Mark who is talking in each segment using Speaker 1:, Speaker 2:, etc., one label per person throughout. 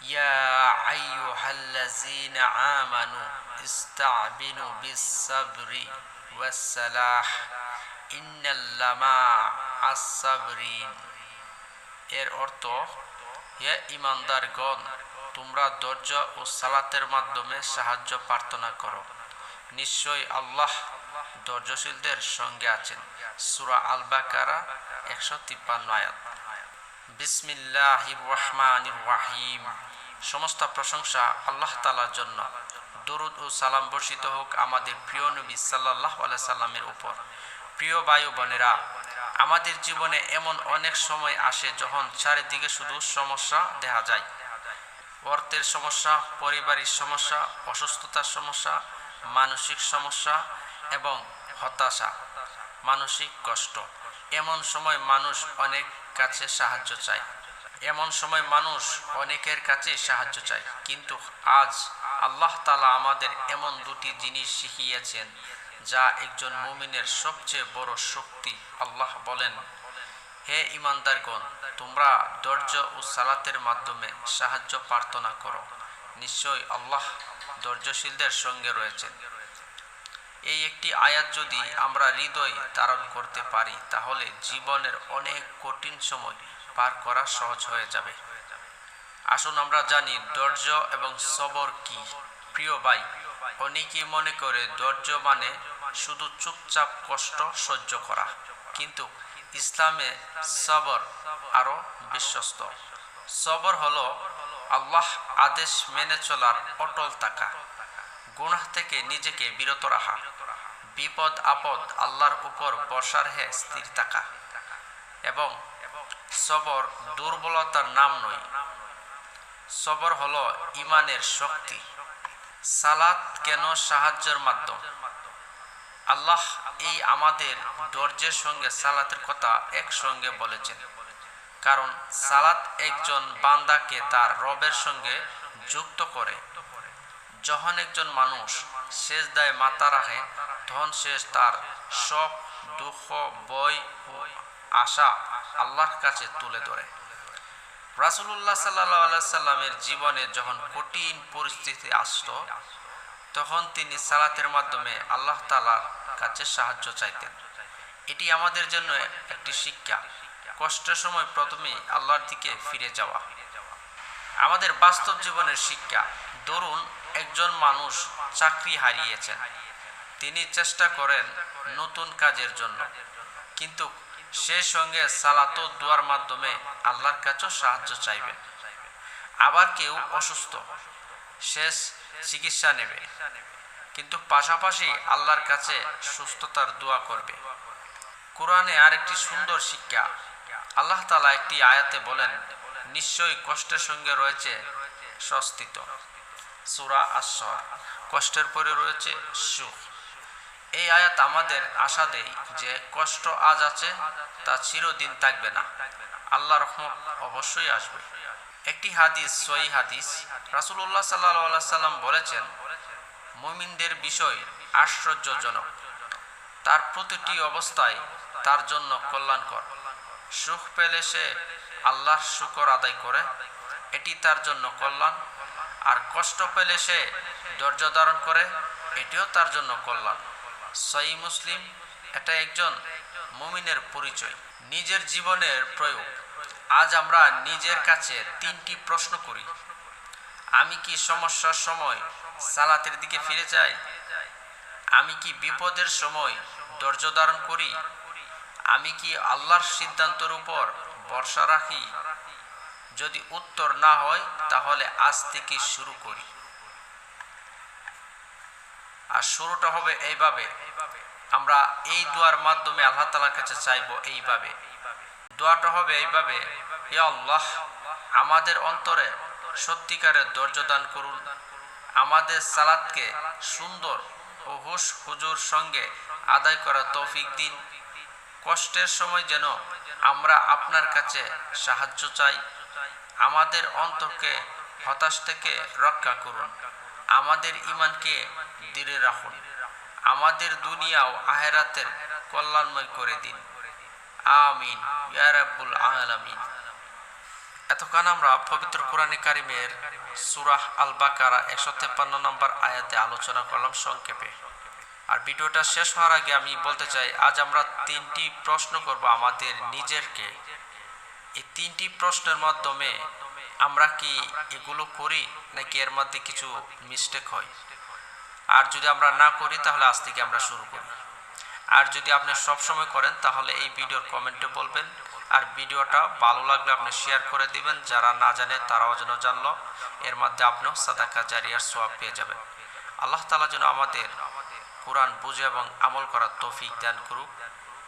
Speaker 1: ইয়া আইয়ুহাল্লাযীনা আমানু ইসতা'বিনু বিস-সাবরি ওয়াস-সালাহ ইন্নাল্লামা আস-সাবরিন। এর অর্থ, হে ঈমানদারগণ, তোমরা ধৈর্য ও সালাতের মাধ্যমে সাহায্য প্রার্থনা করো, নিশ্চয়ই আল্লাহ ধৈর্যশীলদের সঙ্গে আছেন। সূরা আল-বাকারা 153 আয়াত। বিসমিল্লাহির রহমানির রহিম। সমস্ত প্রশংসা আল্লাহ তাআলার জন্য। দরুদ ও সালাম বর্ষিত হোক আমাদের প্রিয় নবী সাল্লাল্লাহু আলাইহি সাল্লামের উপর। প্রিয় ভাই ও বোনেরা, আমাদের জীবনে এমন অনেক সময় আসে যখন চারিদিকে শুধু সমস্যা দেখা যায়। অর্থের সমস্যা, পারিবারিক সমস্যা, অসুস্থতার সমস্যা, মানসিক সমস্যা এবং হতাশা, মানসিক কষ্ট। এমন সময় মানুষ অনেকের কাছে সাহায্য চায়। কিন্তু আজ আল্লাহ তাআলা আমাদের এমন দুটি জিনিস শিখিয়েছেন যা একজন মুমিনের সবচেয়ে বড় শক্তি। আল্লাহ বলেন, হে ঈমানদারগণ, তোমরা ধৈর্য ও সালাতের মাধ্যমে সাহায্য প্রার্থনা করো, নিশ্চয়ই আল্লাহ ধৈর্যশীলদের সঙ্গে রয়েছেন। এই একটি আয়াত যদি আমরা হৃদয়ে ধারণ করতে পারি, তাহলে জীবনের অনেক কঠিন সময় পার করা সহজ হয়ে যাবে। আসুন আমরা জানি ধৈর্য এবং সবর কি। প্রিয় ভাই, অনেকেই মনে করে ধৈর্য মানে শুধু চুপচাপ কষ্ট সহ্য করা, কিন্তু ইসলামে সবর আরো বিশ্বস্ত। সবর হলো আল্লাহ আদেশ মেনে চলার অটল থাকা, গুনাহ থেকে নিজেকে বিরত রাখা, বিপদ আপদ আল্লাহর উপর ভরসা রেখে স্থির থাকা। এবং সবর দুর্বলতার নাম নয়, সবর হলো ঈমানের শক্তি। সালাত কেন সাহায্যের মাধ্যম? আল্লাহ এই আমাদের ধৈর্যের সঙ্গে সালাতের কথা একসঙ্গে বলেছেন, কারণ সালাত একজন বান্দাকে তার রবের সঙ্গে যুক্ত করে। যখন একজন মানুষ সেজদায় মাথা রাখে, তখন সে তার সব দুঃখ, ভয় ও আশা আল্লাহর কাছে তুলে ধরে। রাসূলুল্লাহ সাল্লাল্লাহু আলাইহি সাল্লামের জীবনে যখন কঠিন পরিস্থিতি আসতো, তখন তিনি সালাতের মাধ্যমে আল্লাহ তাআলার কাছে সাহায্য চাইতেন। এটি আমাদের জন্য একটি শিক্ষা। কষ্টের সময় প্রথমে আল্লাহর দিকে ফিরে যাওয়া। আমাদের বাস্তব জীবনের শিক্ষা। ধরুন, একজন মানুষ চাকরি হারিয়েছেন। তিনি চেষ্টা করেন নতুন কাজের জন্য, কিন্তু সেই সঙ্গে সালাত ও দোয়ার মাধ্যমে আল্লাহর কাছে সাহায্য চাইবেন। আবার কেউ অসুস্থ, শেষ চিকিৎসা নেবে, কিন্তু পাশাপাশি আল্লাহর কাছে সুস্থতার দোয়া করবে। কোরআনে আরেকটি সুন্দর শিক্ষা। আল্লাহ তাআলা একটি আয়াতে বলেন, নিশ্চয়ই কষ্টের সঙ্গে রয়েছে স্বস্তিত্ব। সূরা আশ-শুরা। কষ্টের পরে রয়েছে সুখ। এই আয়াত আমাদের আশা দেয় যে কষ্ট আজ আছে, তা চিরদিন থাকবে না। আল্লাহর রহমত অবশ্যই আসবে। একটি হাদিস, সহিহ হাদিস, রাসূলুল্লাহ সাল্লাল্লাহু আলাইহি সাল্লাম বলেছেন, মুমিনদের বিষয় আশ্চর্যজনক। তার প্রতিটি অবস্থায় তার জন্য কল্যাণকর। সুখ পেলে সে আল্লাহর শুকর আদায় করে, এটি তার জন্য কল্যাণ। আর কষ্ট পেলে সে ধৈর্য ধারণ করে, এটিও তার জন্য কল্যাণ। সহিহ মুসলিম। এটা একজন মুমিনের পরিচয়। নিজের জীবনের প্রয়োগ। আজ আমরা নিজের কাছে তিনটি প্রশ্ন করি। আমি কি সমস্যার সময় সালাতের দিকে ফিরে যাই? আমি কি বিপদের সময় ধৈর্য ধারণ করি? আমি কি আল্লাহর সিদ্ধান্তের উপর ভরসা রাখি? যদি উত্তর না হয়, তাহলে আজ থেকে শুরু করি। আর শুরুটা হবে এইভাবে। আমরা এই দোয়ার মাধ্যমে আল্লাহ তাআলার কাছে চাইব এইভাবে। দোয়াটা হবে এইভাবে, হে আল্লাহ, আমাদের অন্তরে সত্যিকারের ধৈর্য দান করুন। আমাদের সালাতকে সুন্দর ও হুজুর সঙ্গে আদায় করার তৌফিক দিন। কষ্টের সময় যেন আমরা আপনার কাছে সাহায্য চাই। আমাদের অন্তরকে হতাশ থেকে রক্ষা করুন। আমাদের ঈমানকে দৃঢ় রাখুন। আমাদের দুনিয়া ও আখিরাতের কল্যাণময় করে দিন। আমিন ইয়া রাব্বুল আলামিন। এতক্ষণ আমরা পবিত্র কোরআনে কারিমের সূরা আল বাকারা 153 নম্বর আয়াতে আলোচনা করলাম সংক্ষেপে। আর ভিডিওটা শেষ হওয়ার আগে আমি বলতে চাই, আজ আমরা 3টি প্রশ্ন করব আমাদের নিজেরকে। এই 3টি প্রশ্নের মাধ্যমে আমরা কি এগুলো করি নাকি এর মধ্যে কিছু মিস্টেক হয়। আর যদি আমরা না করি তাহলে আজ থেকে আমরা শুরু করি। আর যদি আপনি সবসময় করেন তাহলে এই ভিডিওর কমেন্টে বলবেন। আর ভিডিওটা ভালো লাগলে আপনি শেয়ার করে দিবেন, যারা না জানে তারাও যেন জানলো। এর মধ্যে আপনিও সাদাকা জারিয়ার সওয়াব পেয়ে যাবেন। আল্লাহ তাআলা যেন আমাদের কোরআন বুঝে এবং আমল করার তৌফিক দান করুক।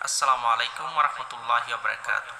Speaker 1: আসসালামু আলাইকুম ওয়া রাহমাতুল্লাহি ওয়া বারাকাতুহু।